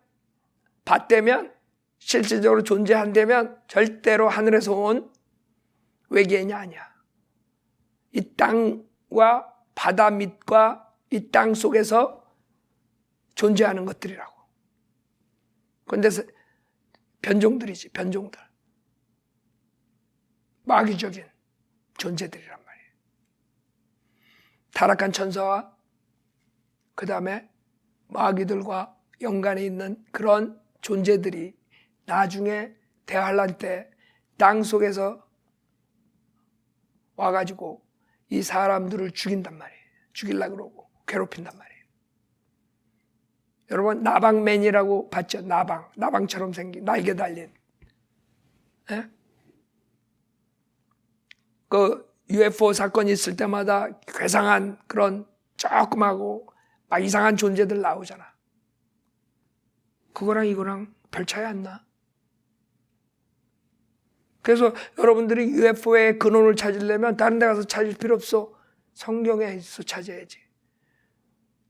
봤다면, 실질적으로 존재한다면 절대로 하늘에서 온 외계인이 아니야. 이 땅과 바다 밑과 이 땅 속에서 존재하는 것들이라고. 그런데 변종들이지, 변종들. 마귀적인 존재들이란 말이에요. 타락한 천사와 그 다음에 마귀들과 연관이 있는 그런 존재들이 나중에 대환란 때 땅 속에서 와가지고 이 사람들을 죽인단 말이에요. 죽이려고 그러고 괴롭힌단 말이에요. 여러분 나방맨이라고 봤죠? 나방처럼 생긴 날개 달린. 예? 그 UFO 사건이 있을 때마다 괴상한 그런 조그마고 막 이상한 존재들 나오잖아. 그거랑 이거랑 별 차이 안 나. 그래서 여러분들이 UFO의 근원을 찾으려면 다른 데 가서 찾을 필요 없어. 성경에서 찾아야지.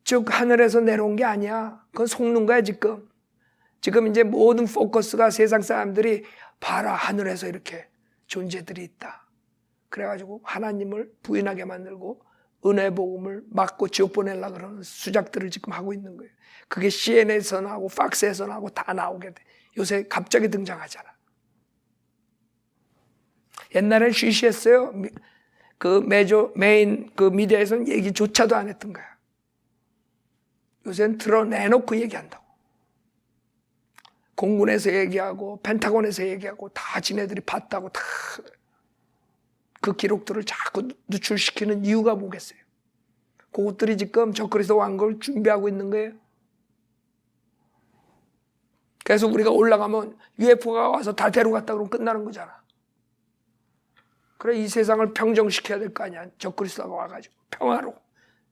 즉 하늘에서 내려온 게 아니야. 그건 속는 거야 지금. 지금 이제 모든 포커스가 세상 사람들이 봐라 하늘에서 이렇게 존재들이 있다. 그래가지고 하나님을 부인하게 만들고 은혜 복음을 막고 지옥 보내려고 그러는 수작들을 지금 하고 있는 거예요. 그게 CNN에서 나오고 팍스에서 나오고 다 나오게 돼. 요새 갑자기 등장하잖아. 옛날엔 쉬쉬했어요. 그 메인 그 미디어에서는 얘기조차도 안 했던 거야. 요새는 드러내놓고 얘기한다고. 공군에서 얘기하고 펜타곤에서 얘기하고 다 지네들이 봤다고 다 그 기록들을 자꾸 누출시키는 이유가 뭐겠어요? 그것들이 지금 적그리스도 왕국을 준비하고 있는 거예요. 그래서 우리가 올라가면 UFO가 와서 다 데려갔다 그러면 끝나는 거잖아. 그래 이 세상을 평정시켜야 될 거 아니야. 적그리스도가 와가지고 평화로.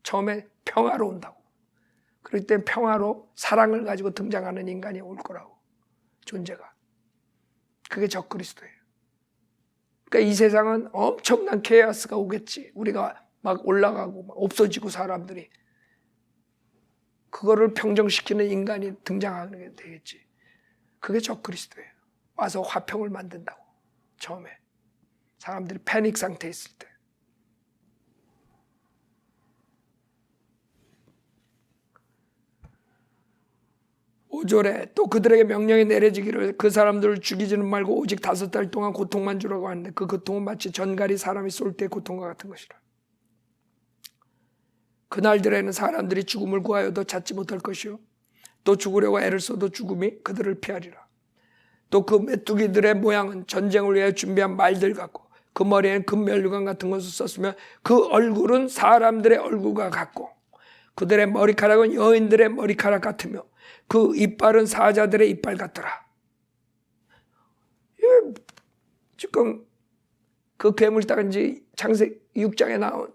처음에 평화로 온다고. 그럴 땐 평화로 사랑을 가지고 등장하는 인간이 올 거라고. 존재가. 그게 적그리스도예요. 그러니까 이 세상은 엄청난 케이오스가 오겠지. 우리가 막 올라가고 막 없어지고 사람들이. 그거를 평정시키는 인간이 등장하는 게 되겠지. 그게 적그리스도예요. 와서 화평을 만든다고. 처음에. 사람들이 패닉 상태에 있을 때. 오절에 또 그들에게 명령이 내려지기를 그 사람들을 죽이지는 말고 오직 5달 동안 고통만 주라고 하는데 그 고통은 마치 전갈이 사람이 쏠 때 고통과 같은 것이라. 그날들에는 사람들이 죽음을 구하여도 찾지 못할 것이요 또 죽으려고 애를 써도 죽음이 그들을 피하리라. 또 그 메뚜기들의 모양은 전쟁을 위해 준비한 말들 같고 그 머리에는 금면류관 같은 것을 썼으며 그 얼굴은 사람들의 얼굴과 같고 그들의 머리카락은 여인들의 머리카락 같으며 그 이빨은 사자들의 이빨 같더라. 지금 그 괴물딱지 창세기 6장에 나온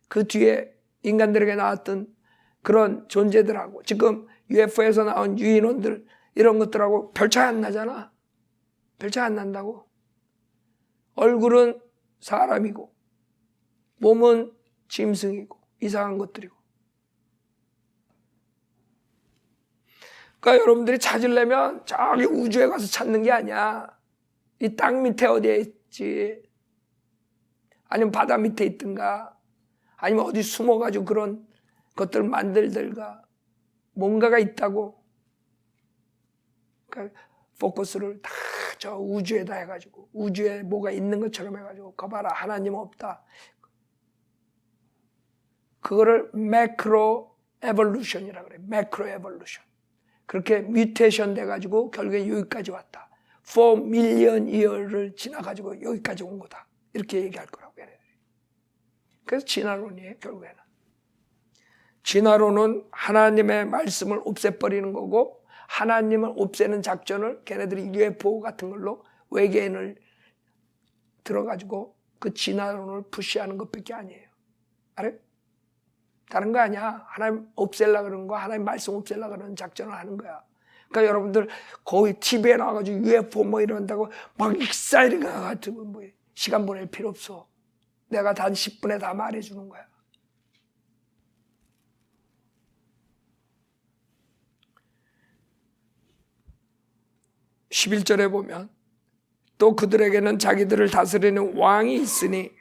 그 뒤에 인간들에게 나왔던 그런 존재들하고 지금 UFO에서 나온 유인원들 이런 것들하고 별 차이 안 나잖아. 별 차이 안 난다고. 얼굴은 사람이고 몸은 짐승이고 이상한 것들이고. 그러니까 여러분들이 찾으려면 저기 우주에 가서 찾는 게 아니야. 이 땅 밑에 어디에 있지. 아니면 바다 밑에 있든가. 아니면 어디 숨어가지고 그런 것들 만들들가. 뭔가가 있다고. 그러니까 포커스를 다 저 우주에다 해가지고 우주에 뭐가 있는 것처럼 해가지고 거봐라 하나님 없다. 그거를 매크로 에볼루션이라고 그래. 매크로 에볼루션. 그렇게 뮤테이션 돼가지고 결국에 여기까지 왔다. 4 밀리언 이어를 지나가지고 여기까지 온 거다. 이렇게 얘기할 거라고 얘네들이. 그래서 진화론이에요. 결국에는. 진화론은 하나님의 말씀을 없애버리는 거고 하나님을 없애는 작전을 걔네들이 UFO 같은 걸로 외계인을 들어가지고 그 진화론을 푸시하는 것밖에 아니에요. 알아요? 다른 거 아니야. 하나님 없애려고 그러는 거, 하나님 말씀 없애려고 그러는 작전을 하는 거야. 그러니까 여러분들 거의 TV에 나와가지고 UFO 뭐 이런다고 막 익사이링 같은 뭐 시간 보낼 필요 없어. 내가 단 10분에 다 말해주는 거야. (11절에) 보면 또 그들에게는 자기들을 다스리는 왕이 있으니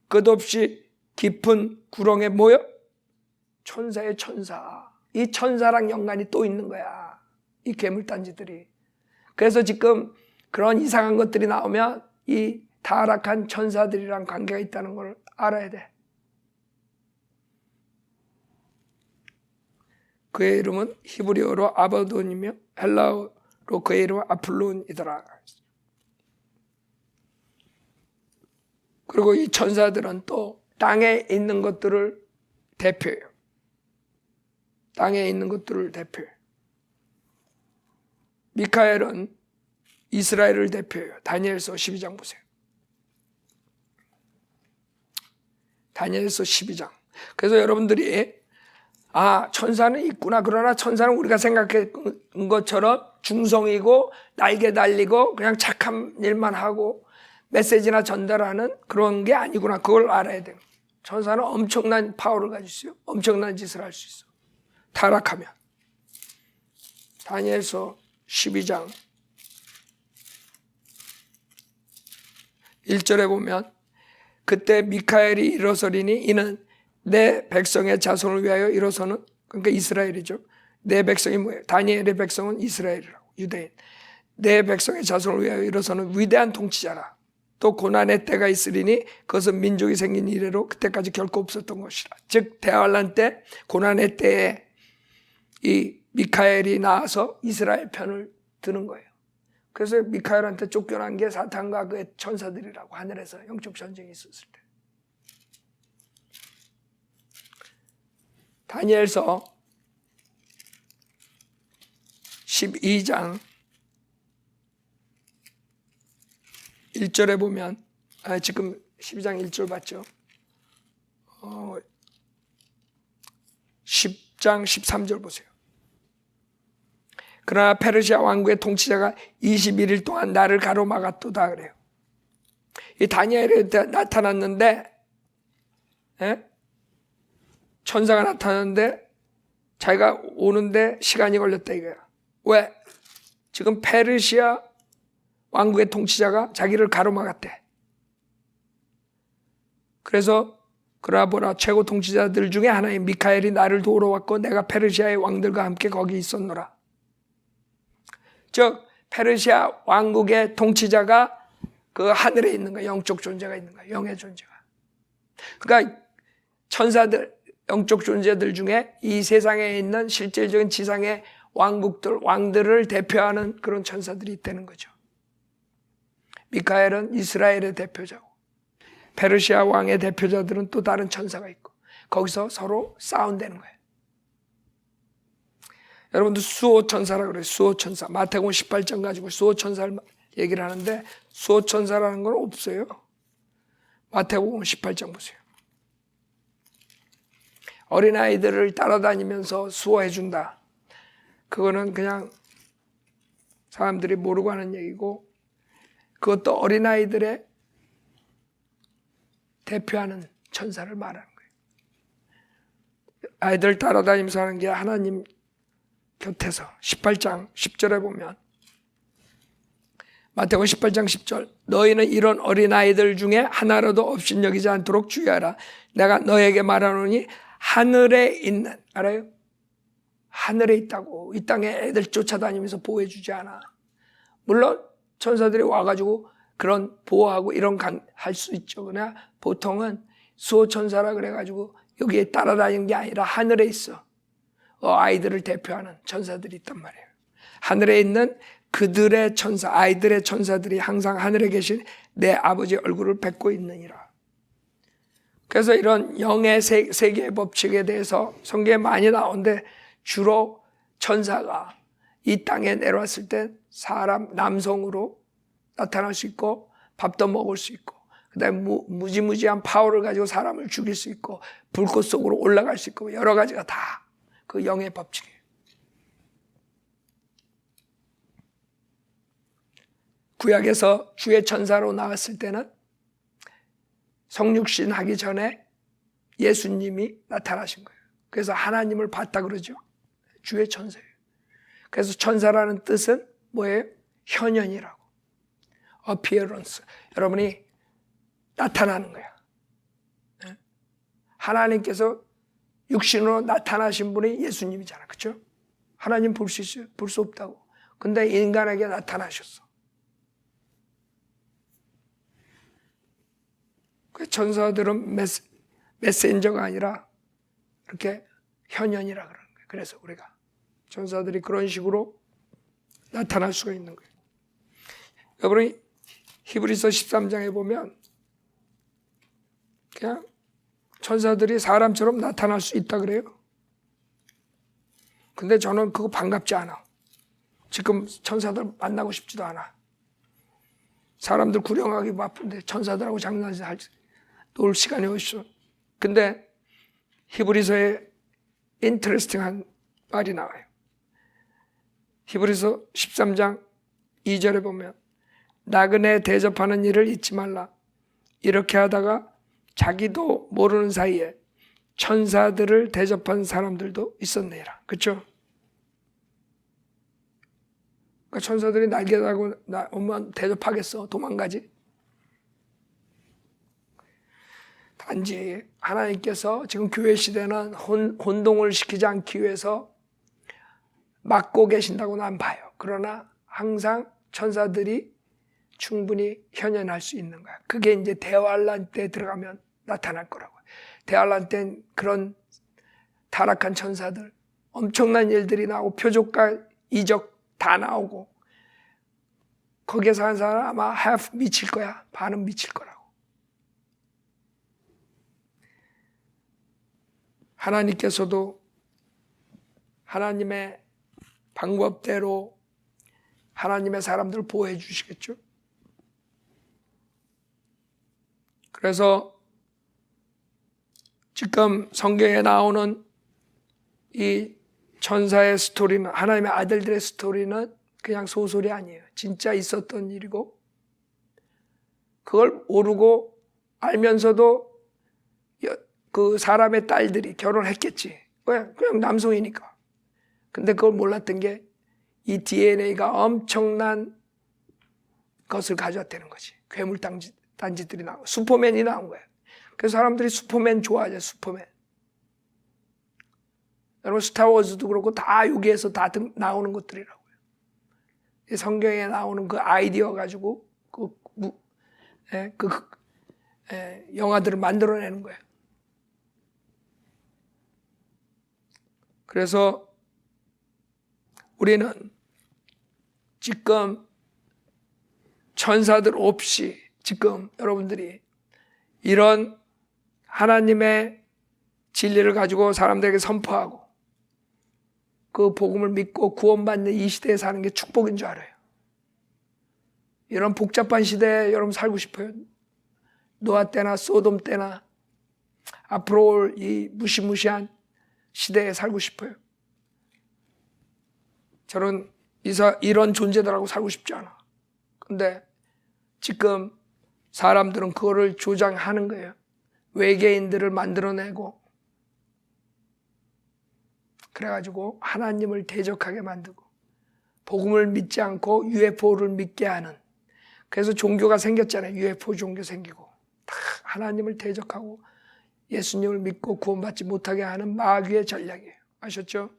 끝없이 깊은 구렁에 모여 천사의 천사. 이 천사랑 연관이 또 있는 거야. 이 괴물단지들이. 그래서 지금 그런 이상한 것들이 나오면 이 타락한 천사들이랑 관계가 있다는 걸 알아야 돼. 그의 이름은 히브리어로 아바돈이며 헬라어로 그의 이름은 아폴론이더라. 그리고 이 천사들은 또 땅에 있는 것들을 대표해요. 땅에 있는 것들을 대표해요. 미카엘은 이스라엘을 대표해요. 다니엘서 12장 보세요. 다니엘서 12장. 그래서 여러분들이 천사는 있구나. 그러나 천사는 우리가 생각한 것처럼 중성이고 날개 달리고 그냥 착한 일만 하고 메시지나 전달하는 그런 게 아니구나. 그걸 알아야 돼요. 천사는 엄청난 파워를 가지고 있어요. 엄청난 짓을 할 수 있어. 타락하면. 다니엘서 12장 1절에 보면 그때 미카엘이 일어서리니 이는 내 백성의 자손을 위하여 일어서는, 그러니까 이스라엘이죠. 내 백성이 뭐예요? 다니엘의 백성은 이스라엘이라고, 유대인. 내 백성의 자손을 위하여 일어서는 위대한 통치자라. 또 고난의 때가 있으리니 그것은 민족이 생긴 이래로 그때까지 결코 없었던 것이라. 즉 대환란 때, 고난의 때에 이 미카엘이 나와서 이스라엘 편을 드는 거예요. 그래서 미카엘한테 쫓겨난 게 사탄과 그의 천사들이라고, 하늘에서 영적 전쟁이 있었을 때. 다니엘서 12장 1절에 보면, 지금 12장 1절 봤죠? 10장 13절 보세요. 그러나 페르시아 왕국의 통치자가 21일 동안 나를 가로막았도다 그래요. 이 다니엘이 나타났는데, 천사가 나타났는데 자기가 오는데 시간이 걸렸다 이거야. 왜? 지금 페르시아 왕국의 통치자가 자기를 가로막았대. 그래서 그러나 보라, 최고 통치자들 중에 하나인 미카엘이 나를 도우러 왔고 내가 페르시아의 왕들과 함께 거기 있었노라. 즉 페르시아 왕국의 통치자가 그 하늘에 있는 거야. 영적 존재가 있는 거야. 영의 존재가. 그러니까 천사들, 영적 존재들 중에 이 세상에 있는 실질적인 지상의 왕들을 대표하는 그런 천사들이 있다는 거죠. 미카엘은 이스라엘의 대표자고, 페르시아 왕의 대표자들은 또 다른 천사가 있고, 거기서 서로 싸운다는 거예요. 여러분들 수호천사라고 그래요. 수호천사. 마태복음 18장 가지고 수호천사를 얘기를 하는데 수호천사라는 건 없어요. 마태복음 18장 보세요. 어린아이들을 따라다니면서 수호해준다. 그거는 그냥 사람들이 모르고 하는 얘기고, 그것도 어린아이들의 대표하는 천사를 말하는 거예요. 아이들 따라다니면서 하는 게 하나님 곁에서 18장 10절에 보면, 마태복음 18장 10절, 너희는 이런 어린아이들 중에 하나라도 업신여기지 않도록 주의하라. 내가 너에게 말하노니 하늘에 있는, 알아요? 하늘에 있다고. 이 땅에 애들 쫓아다니면서 보호해주지 않아. 물론 천사들이 와가지고 그런 보호하고 이런 할 수 있죠. 그러나 보통은 수호천사라 그래가지고 여기에 따라다니는 게 아니라 하늘에 있어. 아이들을 대표하는 천사들이 있단 말이에요. 하늘에 있는 그들의 천사, 아이들의 천사들이 항상 하늘에 계신 내 아버지의 얼굴을 뵙고 있느니라. 그래서 이런 영의 세계의 법칙에 대해서 성경에 많이 나오는데, 주로 천사가 이 땅에 내려왔을 때 사람 남성으로 나타날 수 있고, 밥도 먹을 수 있고, 그 다음에 무지무지한 파워를 가지고 사람을 죽일 수 있고, 불꽃 속으로 올라갈 수 있고, 여러 가지가 다 그 영의 법칙이에요. 구약에서 주의 천사로 나왔을 때는 성육신 하기 전에 예수님이 나타나신 거예요. 그래서 하나님을 봤다 그러죠. 주의 천사예요. 그래서 천사라는 뜻은 뭐예요? 현현이라고. appearance. 여러분이 나타나는 거야. 하나님께서 육신으로 나타나신 분이 예수님이잖아. 그렇죠? 하나님 볼 수 있어요? 볼 수 없다고. 근데 인간에게 나타나셨어. 천사들은 메신저가 아니라 이렇게 현현이라 그러는 거예요. 그래서 우리가 천사들이 그런 식으로 나타날 수가 있는 거예요. 여러분이 히브리서 13장에 보면 그냥 천사들이 사람처럼 나타날 수 있다 그래요. 근데 저는 그거 반갑지 않아. 지금 천사들 만나고 싶지도 않아. 사람들 구령하기 바쁜데 천사들하고 놀 시간이 어딨어. 근데 히브리서에 인터레스팅한 말이 나와요. 히브리서 13장 2절에 보면, 나그네 대접하는 일을 잊지 말라. 이렇게 하다가 자기도 모르는 사이에 천사들을 대접한 사람들도 있었네라. 그렇죠? 그러니까 천사들이 날개 달고 오면 대접하겠어? 도망가지? 단지 하나님께서 지금 교회 시대는 혼동을 시키지 않기 위해서 막고 계신다고 난 봐요. 그러나 항상 천사들이 충분히 현현할 수 있는 거야. 그게 이제 대환란 때 들어가면 나타날 거라고. 대환란 땐 그런 타락한 천사들, 엄청난 일들이 나오고 표적과 이적 다 나오고, 거기에 사는 사람 아마 half 미칠 거야. 반은 미칠 거라고. 하나님께서도 하나님의 방법대로 하나님의 사람들을 보호해 주시겠죠. 그래서 지금 성경에 나오는 이 천사의 스토리는, 하나님의 아들들의 스토리는 그냥 소설이 아니에요. 진짜 있었던 일이고, 그걸 모르고 알면서도 그 사람의 딸들이 결혼했겠지. 왜? 그냥 남성이니까. 근데 그걸 몰랐던 게 이 DNA가 엄청난 것을 가져왔다는 거지. 괴물 단지들이 나오고 슈퍼맨이 나온 거야. 그래서 사람들이 슈퍼맨 좋아하죠. 슈퍼맨. 여러분 스타워즈도 그렇고 다 여기에서 다 나오는 것들이라고요. 성경에 나오는 그 아이디어 가지고 영화들을 만들어내는 거예요. 그래서 우리는 지금 천사들 없이 지금 여러분들이 이런 하나님의 진리를 가지고 사람들에게 선포하고 그 복음을 믿고 구원받는 이 시대에 사는 게 축복인 줄 알아요. 이런 복잡한 시대에 여러분 살고 싶어요? 노아 때나 소돔 때나 앞으로 올 이 무시무시한 시대에 살고 싶어요? 저는 이런 존재들하고 살고 싶지 않아. 근데 지금 사람들은 그거를 조장하는 거예요. 외계인들을 만들어내고 그래가지고 하나님을 대적하게 만들고 복음을 믿지 않고 UFO를 믿게 하는, 그래서 종교가 생겼잖아요. UFO 종교 생기고 다 하나님을 대적하고 예수님을 믿고 구원받지 못하게 하는 마귀의 전략이에요. 아셨죠?